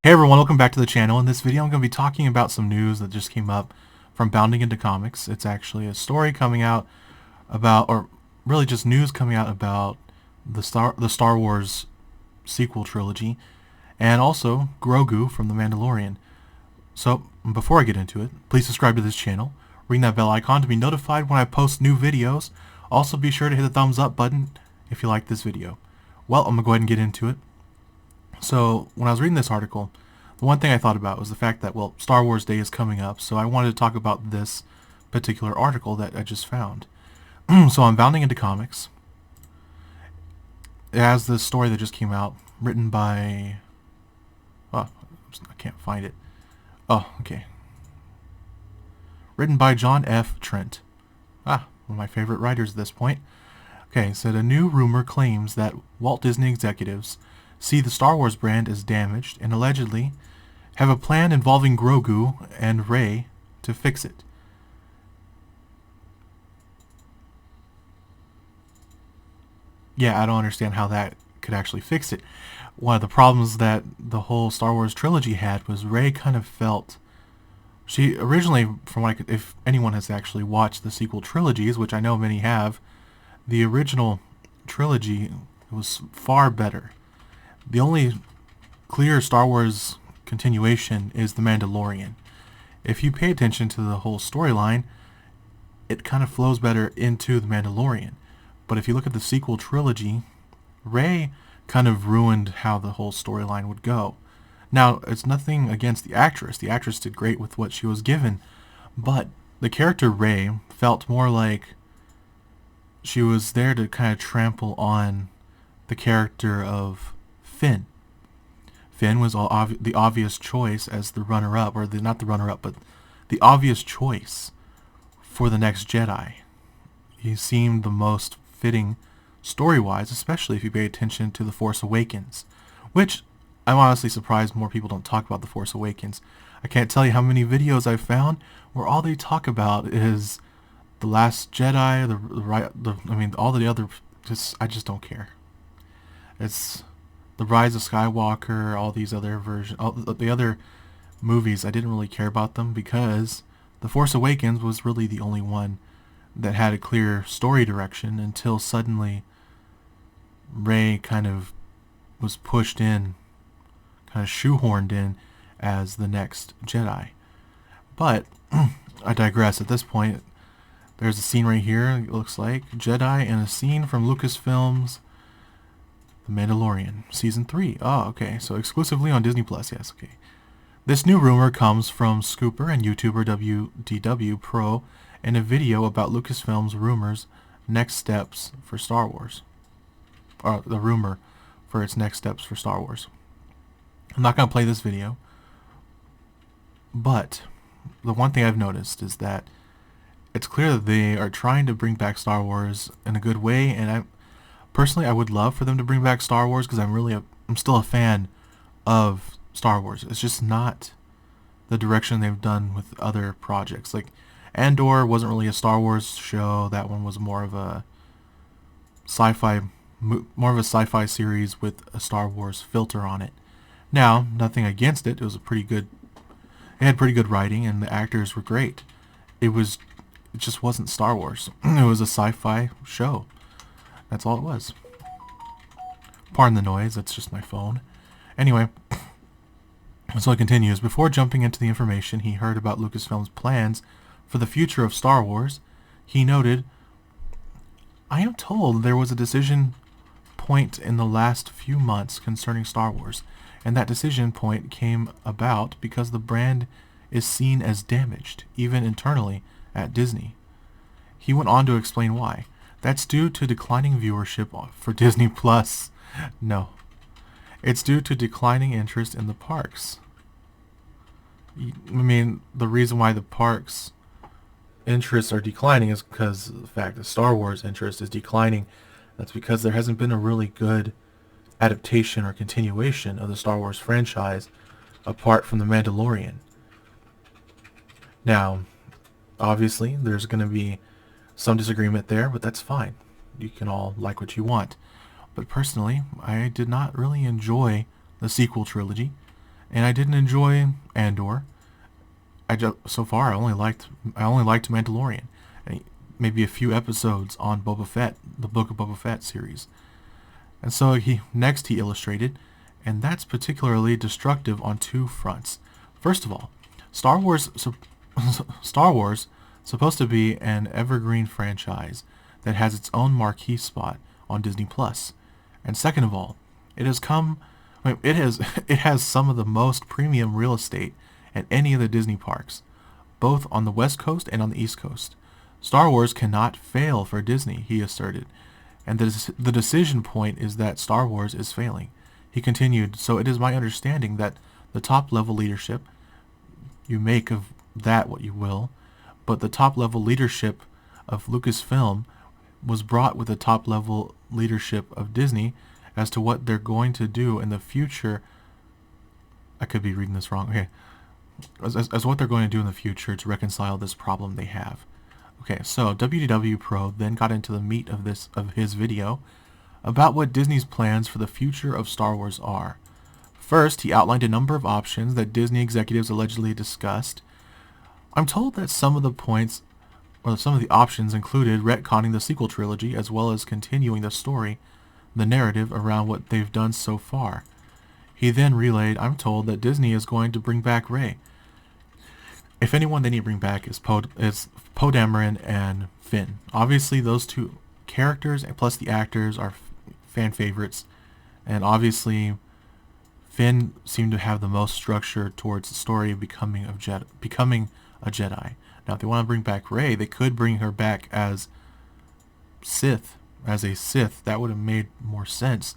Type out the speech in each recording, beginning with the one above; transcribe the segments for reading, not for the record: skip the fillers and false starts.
Hey everyone, welcome back to the channel. In this video I'm going to be talking about some news that just came up from Bounding into Comics. It's actually a story coming out about, or really just news coming out about the Star Wars sequel trilogy, and also Grogu from The Mandalorian. So before I get into it, please subscribe to this channel, ring that bell icon to be notified when I post new videos. Also be sure to hit the thumbs up button if you like this video. Well, I'm going to go ahead and get into it. So when I was reading this article, the one thing I thought about was the fact that, well, Star Wars Day is coming up, so I wanted to talk about this particular article that I just found. So I'm bounding into comics. It has this story that just came out, written by... Oh, I can't find it. Oh, okay. Written by John F. Trent. One of my favorite writers at this point. Okay, so a new rumor claims that Walt Disney executives see the Star Wars brand as damaged and allegedly have a plan involving Grogu and Rey to fix it. Yeah, I don't understand how that could actually fix it. One of the problems that the whole Star Wars trilogy had was Rey kind of felt... She originally, from what I could, if anyone has actually watched the sequel trilogies, which I know many have, the original trilogy was far better. The only clear Star Wars continuation is The Mandalorian. If you pay attention to the whole storyline, it kind of flows better into The Mandalorian. But if you look at the sequel trilogy, Rey kind of ruined how the whole storyline would go. Now, it's nothing against the actress. The actress did great with what she was given, but the character Rey felt more like she was there to kind of trample on the character of Finn. Finn was the obvious choice as the runner-up, or not the runner-up, but the obvious choice for the next Jedi. He seemed the most fitting story-wise, especially if you pay attention to The Force Awakens, which I'm honestly surprised more people don't talk about The Force Awakens. I can't tell you how many videos I've found where all they talk about is The Last Jedi, all the other, I just don't care. It's The Rise of Skywalker, all these other versions, all the other movies, I didn't really care about them because The Force Awakens was really the only one that had a clear story direction until suddenly Rey kind of was pushed in, kind of shoehorned in as the next Jedi. But I digress. At this point, there's a scene right here, it looks like Jedi, and a scene from Lucasfilm's The Mandalorian, Season 3. Oh, okay, so exclusively on Disney+, yes, okay. This new rumor comes from Scooper and YouTuber WDW Pro in a video about Lucasfilm's rumors next steps for Star Wars. Or the rumor for its next steps for Star Wars. I'm not going to play this video, but the one thing I've noticed is that it's clear that they are trying to bring back Star Wars in a good way, and personally I would love for them to bring back Star Wars because I'm still a fan of Star Wars. It's just not the direction they've done with other projects. Like Andor wasn't really a Star Wars show. That one was more of a sci-fi series with a Star Wars filter on it. Now, nothing against it. It was it had pretty good writing and the actors were great. It just wasn't Star Wars. It was a sci-fi show. That's all it was. Pardon the noise, that's just my phone. Anyway, so it continues. Before jumping into the information he heard about Lucasfilm's plans for the future of Star Wars, he noted, "I am told there was a decision point in the last few months concerning Star Wars, and that decision point came about because the brand is seen as damaged, even internally, at Disney." He went on to explain why. "That's due to declining viewership for Disney Plus." No. "It's due to declining interest in the parks." I mean, the reason why the parks' interests are declining is because of the fact that Star Wars' interest is declining. That's because there hasn't been a really good adaptation or continuation of the Star Wars franchise apart from The Mandalorian. Now, obviously, there's going to be some disagreement there, but that's fine. You can all like what you want. But personally, I did not really enjoy the sequel trilogy, and I didn't enjoy Andor. So far I only liked Mandalorian, and maybe a few episodes on Boba Fett, the Book of Boba Fett series. And so he illustrated, and that's particularly destructive on two fronts. First of all, Star Wars Star Wars supposed to be an evergreen franchise that has its own marquee spot on Disney Plus. And second of all, it has come it has it has some of the most premium real estate at any of the Disney parks, both on the West Coast and on the East Coast. Star Wars cannot fail for Disney, he asserted, and the decision point is that Star Wars is failing. He continued, so it is my understanding that the top level leadership, you make of that what you will, but the top level leadership of Lucasfilm was brought with the top level leadership of Disney as to what they're going to do in the future. I could be reading this wrong. Okay. As what they're going to do in the future to reconcile this problem they have. Okay, so WDW Pro then got into the meat of his video about what Disney's plans for the future of Star Wars are. First, he outlined a number of options that Disney executives allegedly discussed. I'm told that some of the options included retconning the sequel trilogy as well as continuing the narrative around what they've done so far. He then relayed, I'm told that Disney is going to bring back Rey. If anyone they need to bring back is Poe Dameron and Finn. Obviously those two characters and plus the actors are fan favorites, and obviously Finn seemed to have the most structure towards the story of becoming a Jedi. Now if they want to bring back Rey, they could bring her back as a Sith. That would have made more sense,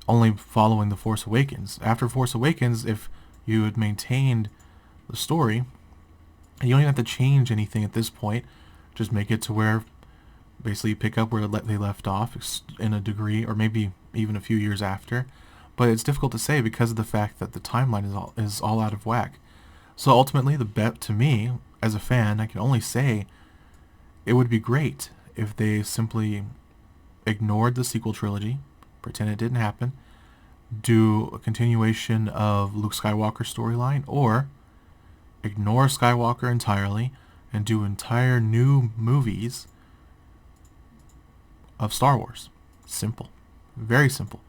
only following The Force Awakens. After Force Awakens, if you had maintained the story, you don't even have to change anything at this point. Just make it to where basically you pick up where they left off in a degree, or maybe even a few years after. But it's difficult to say because of the fact that the timeline is all out of whack. So ultimately, the bet to me, as a fan, I can only say it would be great if they simply ignored the sequel trilogy, pretend it didn't happen, do a continuation of Luke Skywalker's storyline, or ignore Skywalker entirely and do entire new movies of Star Wars. Simple. Very simple.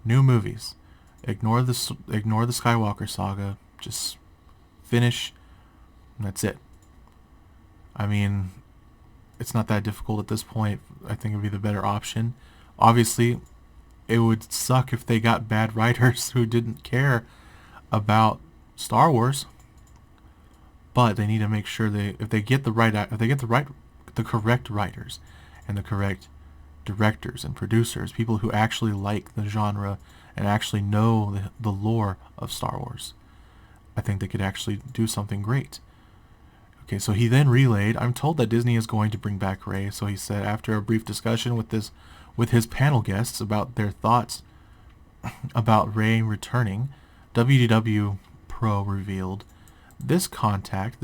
New movies. Ignore the Skywalker saga. Just finish, and that's it. I mean, it's not that difficult at this point. I think it would be the better option. Obviously, it would suck if they got bad writers who didn't care about Star Wars. But they need to make sure if they get the correct writers and the correct directors and producers, people who actually like the genre and actually know the lore of Star Wars, I think they could actually do something great. Okay, so he then relayed, I'm told that Disney is going to bring back Rey. So he said, after a brief discussion with his panel guests about their thoughts about Rey returning, WDW Pro revealed, this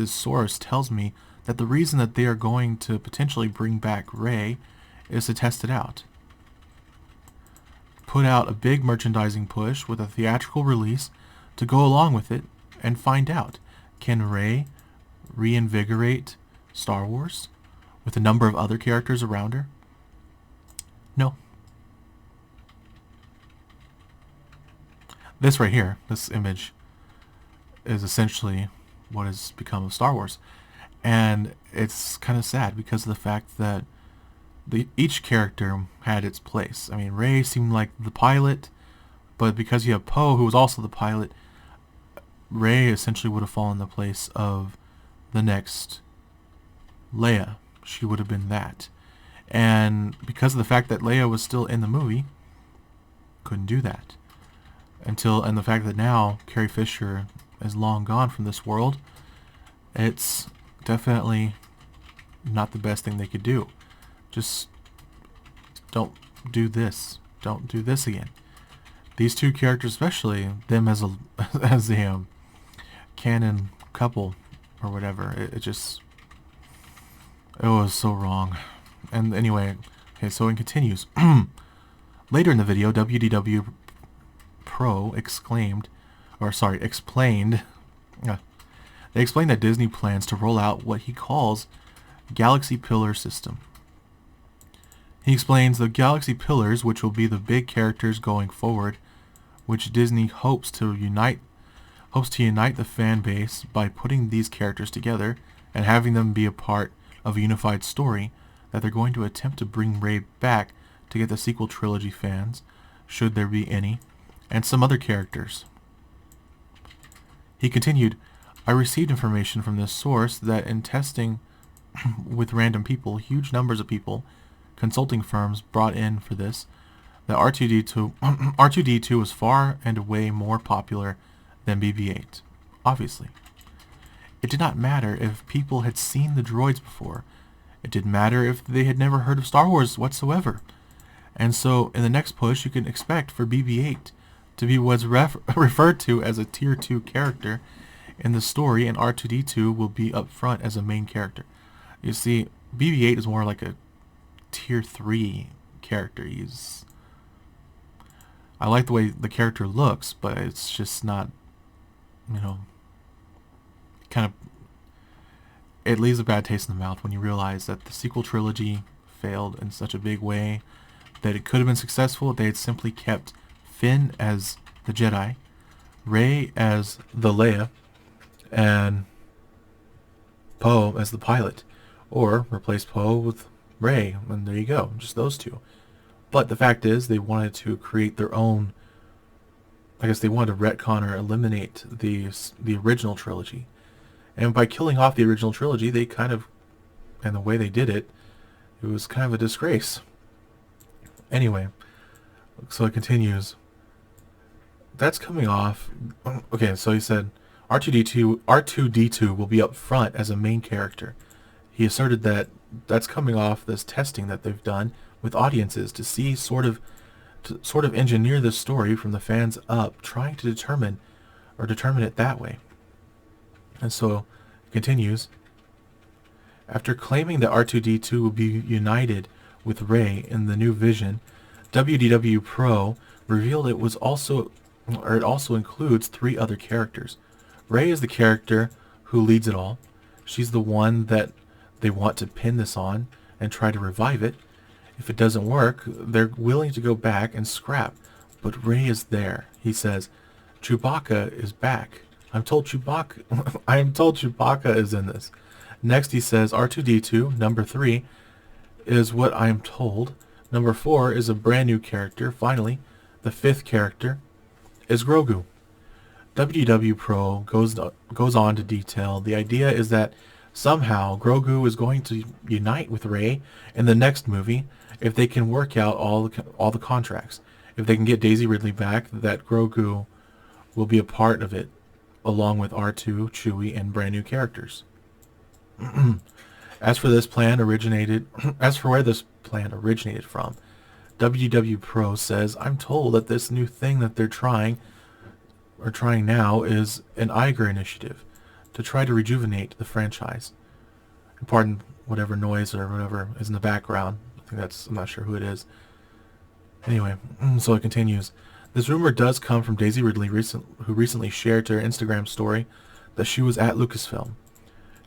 source tells me that the reason that they are going to potentially bring back Rey is to test it out. Put out a big merchandising push with a theatrical release to go along with it and find out, can Rey reinvigorate Star Wars with a number of other characters around her? No. This right here, this image, is essentially what has become of Star Wars. And it's kind of sad because of the fact that each character had its place. I mean, Rey seemed like the pilot, but because you have Poe, who was also the pilot, Rey essentially would have fallen in the place of the next Leia. She would have been that. And because of the fact that Leia was still in the movie, couldn't do that. And the fact that now Carrie Fisher is long gone from this world, it's definitely not the best thing they could do. Just don't do this. Don't do this again. These two characters, especially them as a canon couple or whatever, it was so wrong. And anyway, okay, so it continues. Later in the video, WDW Pro explained. uh, They explained that Disney plans to roll out what he calls Galaxy Pillar System. He explains the Galaxy Pillars, which will be the big characters going forward, which Disney hopes to unite the fan base by putting these characters together and having them be a part of a unified story that they're going to attempt to bring Rey back to get the sequel trilogy fans, should there be any, and some other characters. He continued, I received information from this source that in testing with random people, huge numbers of people, consulting firms brought in for this, that R2D2 was far and away more popular than BB-8. Obviously. It did not matter if people had seen the droids before. It didn't matter if they had never heard of Star Wars whatsoever. And so, in the next push, you can expect for BB-8 to be what's referred to as a Tier 2 character in the story, and R2D2 will be up front as a main character. You see, BB-8 is more like a Tier 3 character. I like the way the character looks, but it's just not, kind of, it leaves a bad taste in the mouth when you realize that the sequel trilogy failed in such a big way that it could have been successful if they had simply kept Finn as the Jedi, Rey as the Leia, and Poe as the pilot, or replace Poe with Rey, and there you go, just those two. But the fact is, they wanted to create their own. I guess they wanted to retcon or eliminate the original trilogy, and by killing off the original trilogy, they and the way they did it, it was kind of a disgrace. Anyway, so it continues. That's coming off. Okay, so he said R2D2 will be up front as a main character. He asserted that that's coming off this testing that they've done with audiences to see sort of engineer this story from the fans up, trying to determine it that way. And so it continues. After claiming that R2D2 will be united with Rey in the new vision, WDW Pro revealed it also includes 3 other characters. Rey is the character who leads it all. She's the one that they want to pin this on and try to revive it. If it doesn't work, they're willing to go back and scrap. But Rey is there. He says, Chewbacca is back. I'm told Chewbacca is in this. Next he says R2D2, number 3, is what I am told. Number 4 is a brand new character. Finally, the 5th character is Grogu. WDW Pro goes on to detail the idea is that somehow Grogu is going to unite with Rey in the next movie if they can work out all the contracts. If they can get Daisy Ridley back, that Grogu will be a part of it, along with R2, Chewie, and brand new characters. As for where this plan originated from, WDW Pro says, I'm told that this new thing that they're trying now is an Iger initiative to try to rejuvenate the franchise. And pardon whatever noise or whatever is in the background. I'm not sure who it is. Anyway, so it continues. This rumor does come from Daisy Ridley, who recently shared to her Instagram story that she was at Lucasfilm.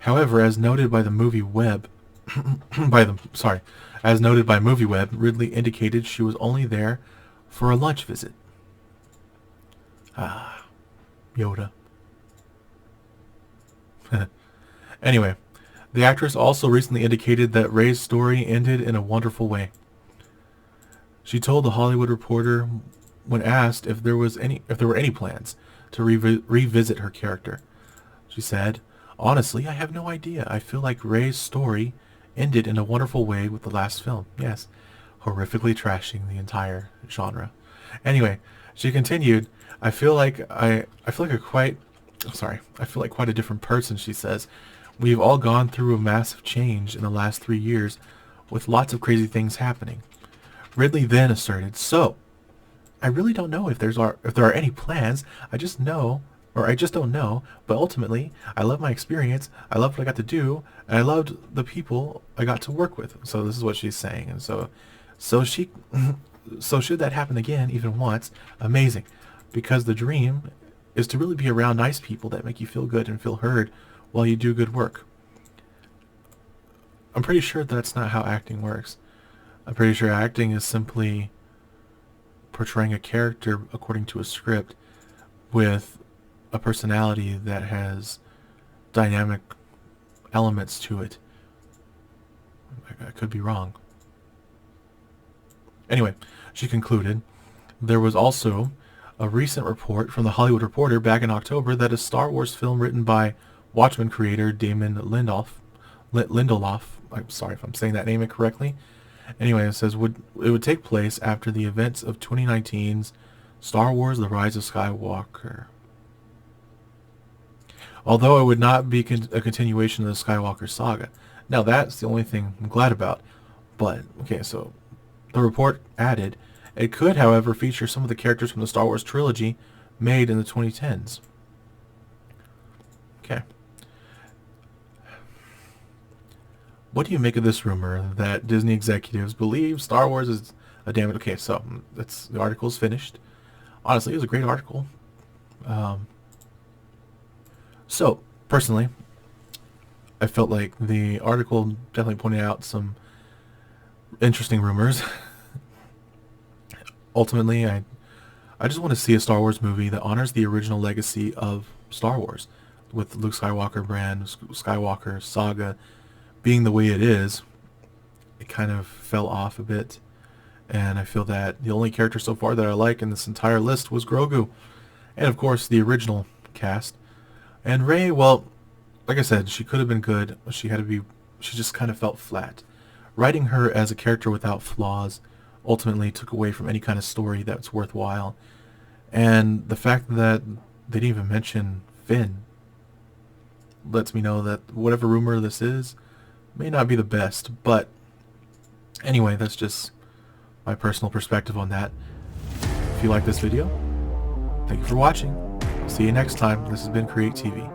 However, as noted by MovieWeb, Ridley indicated she was only there for a lunch visit. Ah, Yoda. Anyway, the actress also recently indicated that Rey's story ended in a wonderful way. She told The Hollywood Reporter when asked if there were any plans to revisit her character. She said, honestly, I have no idea. I feel like Rey's story ended in a wonderful way with the last film. Yes, horrifically trashing the entire genre. Anyway, she continued, I feel like quite a different person, she says. We've all gone through a massive change in the last 3 years with lots of crazy things happening. Ridley then asserted, so, I really don't know if there are any plans. I just don't know, but ultimately, I love my experience, I loved what I got to do, and I loved the people I got to work with. So this is what she's saying. And so should that happen again, even once, amazing. Because the dream is to really be around nice people that make you feel good and feel heard while you do good work. I'm pretty sure that's not how acting works. I'm pretty sure acting is simply portraying a character according to a script with a personality that has dynamic elements to it. I could be wrong. Anyway, she concluded, there was also a recent report from the Hollywood Reporter back in October that a Star Wars film written by Watchmen creator Damon Lindelof, I'm sorry if I'm saying that name incorrectly. Anyway, it says it would take place after the events of 2019's Star Wars: The Rise of Skywalker. Although it would not be a continuation of the Skywalker saga. Now that's the only thing I'm glad about. But, okay, so the report added, it could, however, feature some of the characters from the Star Wars trilogy made in the 2010s. Okay. What do you make of this rumor that Disney executives believe Star Wars is a damn it? Okay, so the article's finished. Honestly, it was a great article. So, personally, I felt like the article definitely pointed out some interesting rumors. Ultimately, I just want to see a Star Wars movie that honors the original legacy of Star Wars, with Luke Skywalker brand, Skywalker saga being the way it is. It kind of fell off a bit, and I feel that the only character so far that I like in this entire list was Grogu, and of course the original cast. And Rey, well, like I said, she could have been good. She just kind of felt flat. Writing her as a character without flaws ultimately took away from any kind of story that's worthwhile. And the fact that they didn't even mention Finn lets me know that whatever rumor this is may not be the best. But anyway, that's just my personal perspective on that. If you like this video, thank you for watching. See you next time. This has been Create TV.